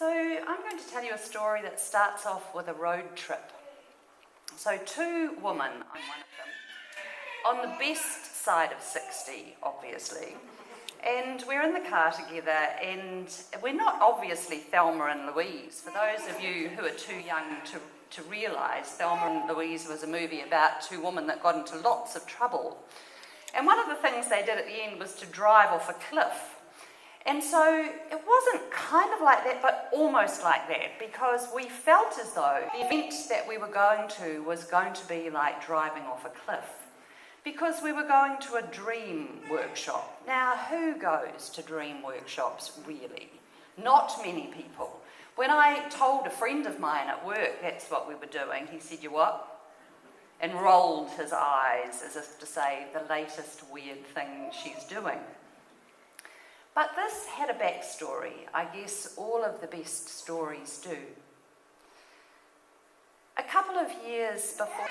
So I'm going to tell you a story that starts off with a road trip. So two women, I'm one of them, on the best side of 60, obviously, and we're in the car together, and we're not obviously Thelma and Louise. For those of you who are too young to realise, Thelma and Louise was a movie about two women that got into lots of trouble. And one of the things they did at the end was to drive off a cliff. And so it wasn't kind of like that, but almost like that, because we felt as though the event that we were going to was going to be like driving off a cliff, because we were going to a dream workshop. Now, who goes to dream workshops, really? Not many people. When I told a friend of mine at work that's what we were doing, he said, "You what?" and rolled his eyes as if to say, the latest weird thing she's doing. But this had a backstory. I guess all of the best stories do. A couple of years before,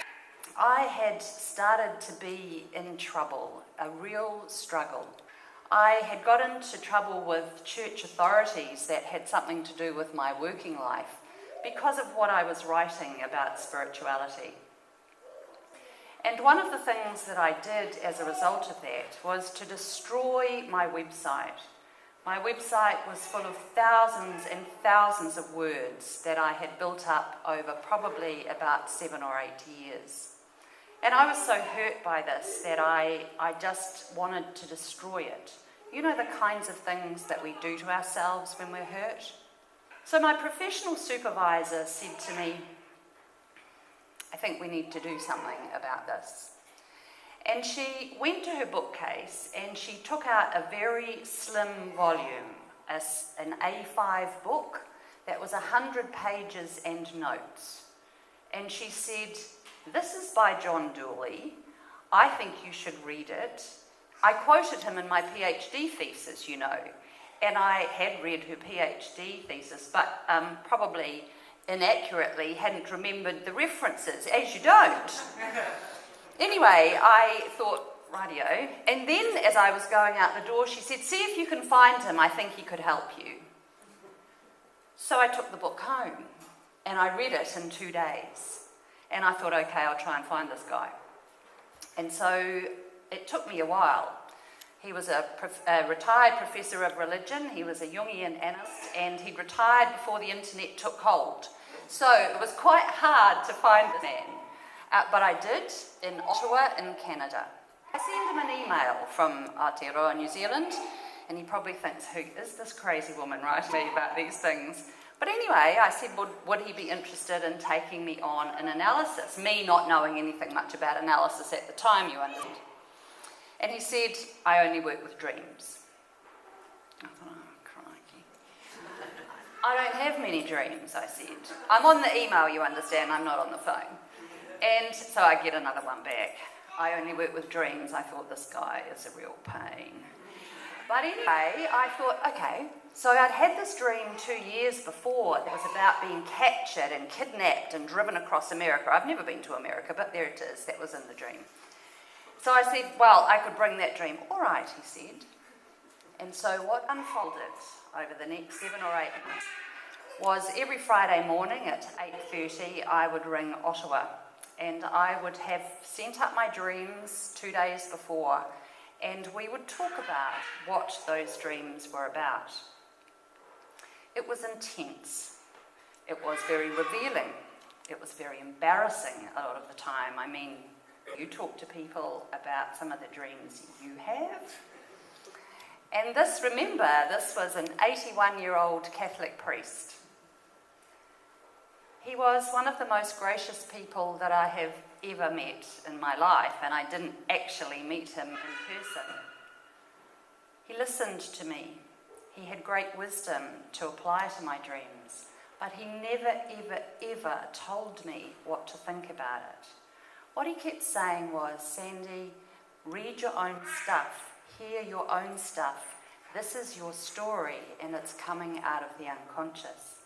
I had started to be in trouble, a real struggle. I had got into trouble with church authorities that had something to do with my working life because of what I was writing about spirituality. And one of the things that I did as a result of that was to destroy my website. My website was full of thousands and thousands of words that I had built up over probably about 7 or 8 years. And I was so hurt by this that I just wanted to destroy it. You know, the kinds of things that we do to ourselves when we're hurt? So my professional supervisor said to me, "I think we need to do something about this." And she went to her bookcase and she took out a very slim volume, an A5 book that was 100 pages and notes. And she said, "This is by John Dooley. I think you should read it." I quoted him in my PhD thesis, you know, and I had read her PhD thesis, but probably inaccurately hadn't remembered the references, as you don't. Anyway, I thought, rightio. And then as I was going out the door, she said, "See if you can find him. I think he could help you." So I took the book home and I read it in 2 days. And I thought, okay, I'll try and find this guy. And so it took me a while. He was a retired professor of religion. He was a Jungian analyst, and he'd retired before the internet took hold. So it was quite hard to find the man. But I did, in Ottawa, in Canada. I sent him an email from Aotearoa, New Zealand, and he probably thinks, who is this crazy woman writing me about these things? But anyway, I said, would he be interested in taking me on an analysis? Me not knowing anything much about analysis at the time, you understand. And he said, "I only work with dreams." I thought, oh, crikey. "I don't have many dreams," I said. "I'm on the email, you understand, I'm not on the phone." And so I get another one back. "I only work with dreams." I thought, this guy is a real pain. But anyway, I thought, okay. So I'd had this dream 2 years before that was about being captured and kidnapped and driven across America. I've never been to America, but there it is. That was in the dream. So I said, well, I could bring that dream. "All right," he said. And so what unfolded over the next 7 or 8 months was every Friday morning at 8:30, I would ring Ottawa. And I would have sent up my dreams 2 days before, and we would talk about what those dreams were about. It was intense. It was very revealing. It was very embarrassing a lot of the time. I mean, you talk to people about some of the dreams you have. And this was an 81-year-old Catholic priest. He was one of the most gracious people that I have ever met in my life, and I didn't actually meet him in person. He listened to me. He had great wisdom to apply to my dreams, but he never, ever, ever told me what to think about it. What he kept saying was, "Sandy, read your own stuff, hear your own stuff. This is your story, and it's coming out of the unconscious."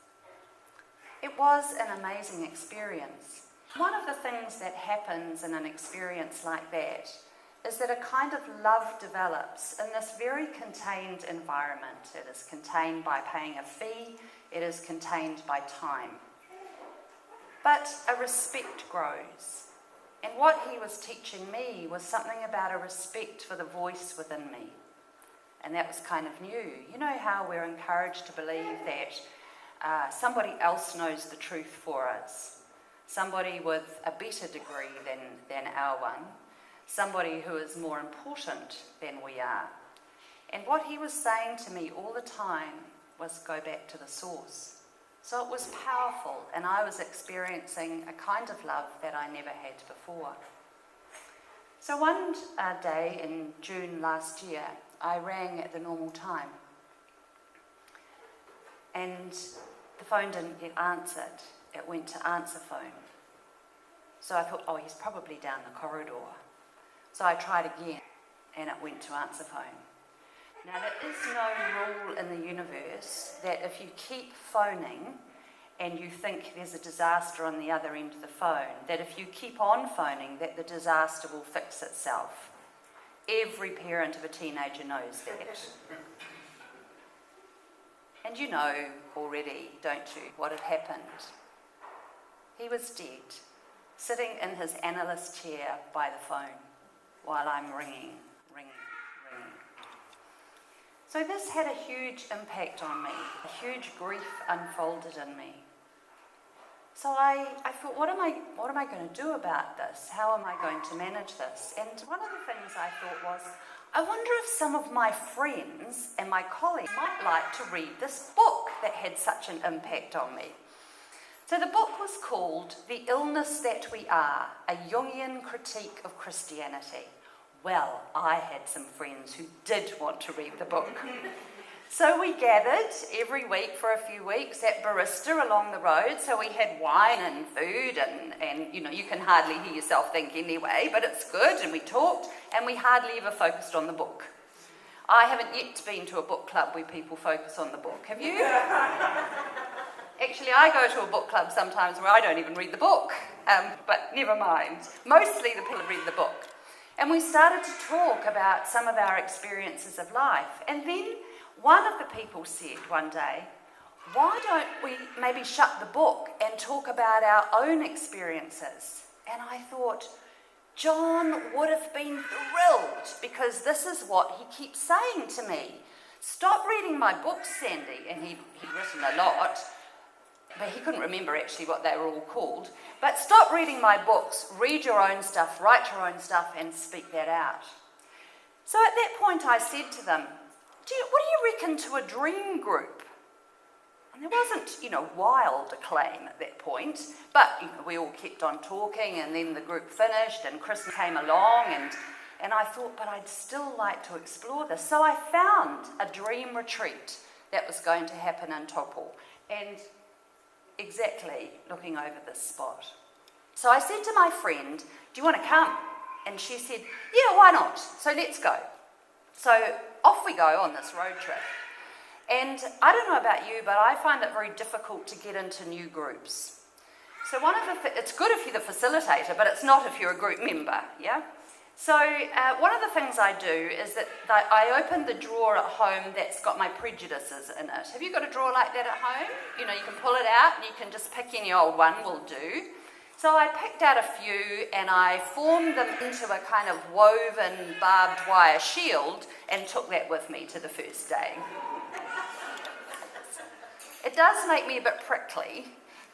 It was an amazing experience. One of the things that happens in an experience like that is that a kind of love develops in this very contained environment. It is contained by paying a fee, it is contained by time. But a respect grows. And what he was teaching me was something about a respect for the voice within me. And that was kind of new. You know how we're encouraged to believe that somebody else knows the truth for us. Somebody with a better degree than our one. Somebody who is more important than we are. And what he was saying to me all the time was go back to the source. So it was powerful, and I was experiencing a kind of love that I never had before. So one day in June last year, I rang at the normal time. And the phone didn't get answered. It went to answer phone. So I thought, oh, he's probably down the corridor. So I tried again, and it went to answer phone. Now, there is no rule in the universe that if you keep phoning and you think there's a disaster on the other end of the phone, that if you keep on phoning, that the disaster will fix itself. Every parent of a teenager knows that. And you know already, don't you, what had happened? He was dead, sitting in his analyst chair by the phone while I'm ringing. So this had a huge impact on me. A huge grief unfolded in me. So I thought, what am I going to do about this? How am I going to manage this? And one of the things I thought was, I wonder if some of my friends and my colleagues might like to read this book that had such an impact on me. So the book was called The Illness That We Are, a Jungian Critique of Christianity. Well, I had some friends who did want to read the book. So we gathered every week for a few weeks at Barista along the road. So we had wine and food and you know, you can hardly hear yourself think anyway, but it's good. And we talked and we hardly ever focused on the book. I haven't yet been to a book club where people focus on the book. Have you? Actually, I go to a book club sometimes where I don't even read the book. But never mind. Mostly the people read the book. And we started to talk about some of our experiences of life. And then one of the people said one day, why don't we maybe shut the book and talk about our own experiences? And I thought, John would have been thrilled because this is what he keeps saying to me. Stop reading my books, Sandy. And he'd written a lot, but he couldn't remember actually what they were all called. But stop reading my books, read your own stuff, write your own stuff, and speak that out. So at that point I said to them, what do you reckon to a dream group? And there wasn't, wild acclaim at that point, but we all kept on talking, and then the group finished, and Chris came along, and I thought, but I'd still like to explore this. So I found a dream retreat that was going to happen in Taupo, and exactly looking over this spot. So I said to my friend, do you want to come? And she said, yeah, why not? So let's go. So off we go on this road trip. And I don't know about you, but I find it very difficult to get into new groups. So it's good if you're the facilitator, but it's not if you're a group member, yeah? So one of the things I do is that I open the drawer at home that's got my prejudices in it. Have you got a drawer like that at home? You can pull it out and you can just pick any old one will do. So I picked out a few and I formed them into a kind of woven barbed wire shield and took that with me to the first day. It does make me a bit prickly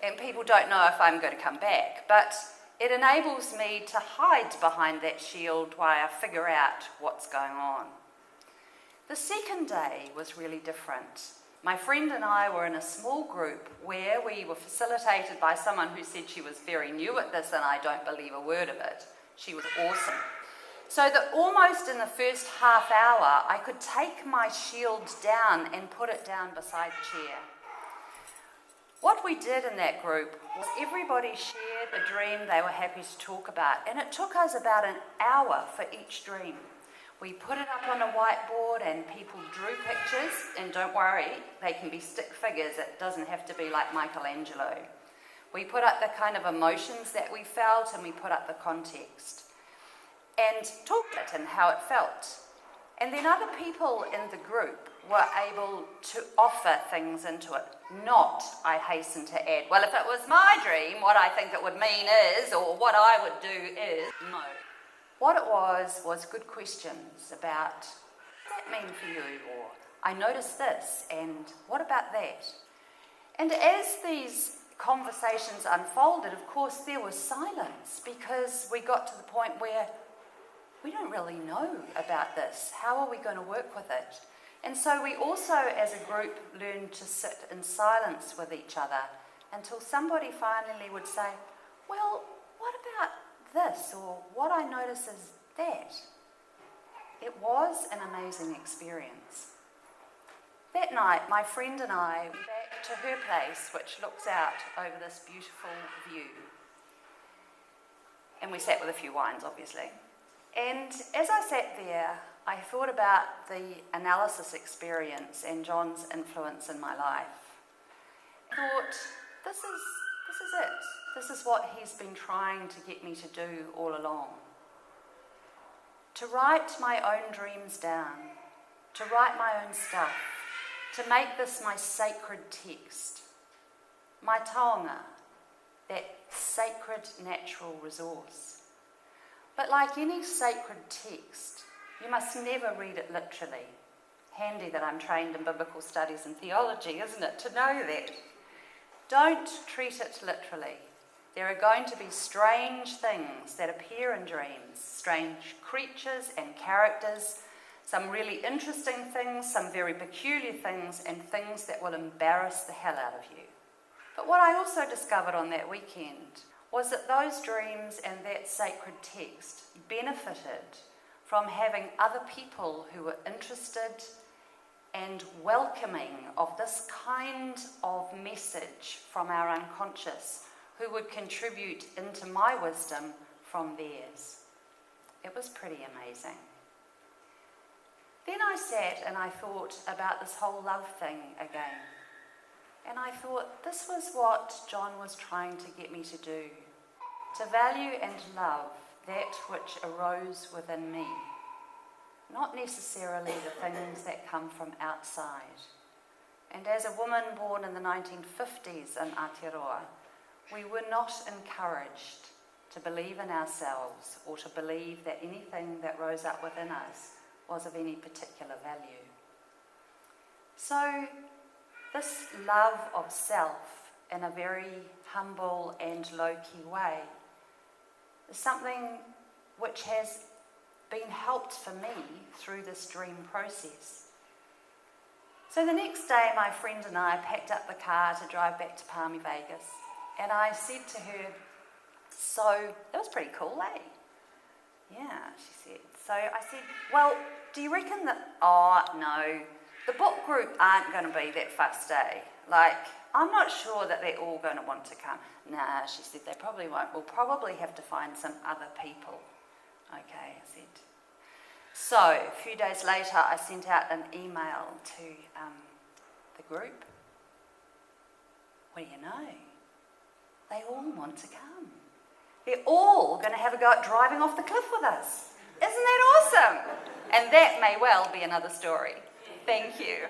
and people don't know if I'm going to come back, but it enables me to hide behind that shield while I figure out what's going on. The second day was really different. My friend and I were in a small group where we were facilitated by someone who said she was very new at this, and I don't believe a word of it. She was awesome. So that almost in the first half hour, I could take my shield down and put it down beside the chair. What we did in that group was everybody shared a dream they were happy to talk about, and it took us about an hour for each dream. We put it up on a whiteboard and people drew pictures, and don't worry, they can be stick figures, it doesn't have to be like Michelangelo. We put up the kind of emotions that we felt and we put up the context. and talked it and how it felt. And then other people in the group were able to offer things into it. Not, I hasten to add, well, if it was my dream, what I think it would mean is, or what I would do is, no. What it was good questions about, what does that mean for you? Or, I noticed this, and what about that? And as these conversations unfolded, of course, there was silence, because we got to the point where we don't really know about this. How are we going to work with it? And so we also, as a group, learned to sit in silence with each other until somebody finally would say, well, what about this? Or what I notice is that. It was an amazing experience. That night, my friend and I went back to her place, which looks out over this beautiful view. And we sat with a few wines, obviously. And as I sat there, I thought about the analysis experience and John's influence in my life. I thought, this is it. This is what he's been trying to get me to do all along. To write my own dreams down, to write my own stuff, to make this my sacred text, my taonga, that sacred natural resource. But like any sacred text, you must never read it literally. Handy that I'm trained in biblical studies and theology, isn't it, to know that? Don't treat it literally. There are going to be strange things that appear in dreams, strange creatures and characters, some really interesting things, some very peculiar things, and things that will embarrass the hell out of you. But what I also discovered on that weekend was that those dreams and that sacred text benefited from having other people who were interested and welcoming of this kind of message from our unconscious, who would contribute into my wisdom from theirs. It was pretty amazing. Then I sat and I thought about this whole love thing again. And I thought, this was what John was trying to get me to do. To value and love that which arose within me. Not necessarily the things that come from outside. And as a woman born in the 1950s in Aotearoa, we were not encouraged to believe in ourselves or to believe that anything that rose up within us was of any particular value. So this love of self in a very humble and low-key way is something which has been helped for me through this dream process. So the next day, my friend and I packed up the car to drive back to Palmy Vegas, and I said to her, so that was pretty cool, eh? Yeah, she said. So I said, well, do you reckon that, oh, no, the book group aren't going to be that fussed, eh? Like, I'm not sure that they're all going to want to come. Nah, she said, they probably won't. We'll probably have to find some other people. Okay, I said. So, a few days later, I sent out an email to the group. What do you know? They all want to come. They're all going to have a go at driving off the cliff with us. Isn't that awesome? And that may well be another story. Thank you.